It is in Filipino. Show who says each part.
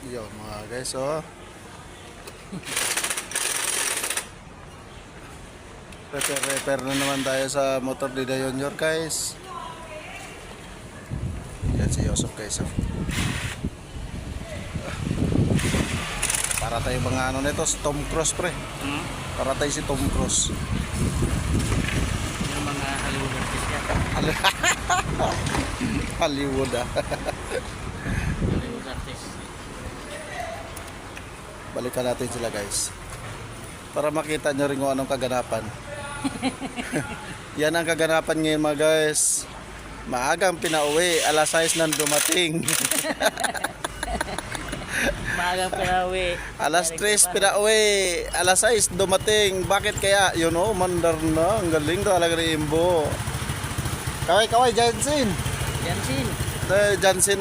Speaker 1: Yun mga guys, oh. Repair na naman tayo sa motor ni Junior guys. Yan si Yosef guys, oh. Para tayo mga ano nito, si Tom Cruise pre. Para tayo si Tom Cruise.
Speaker 2: Yung mga Hollywood artist yan.
Speaker 1: Hollywood ah.
Speaker 2: Hollywood artist.
Speaker 1: Balikan natin sila guys. Para makita nyo rin kung anong kaganapan. Yan ang kaganapan ngayon mga guys. Maagang pinauwi, alas 6 nang dumating.
Speaker 2: Maagang pinauwi.
Speaker 1: Alas 3 pinauwi, alas 6 dumating. Bakit kaya? Yun o, mandar na. Ang galing talaga ni Imbo. Kaway, Jansin.
Speaker 2: Jansin.
Speaker 1: Jansin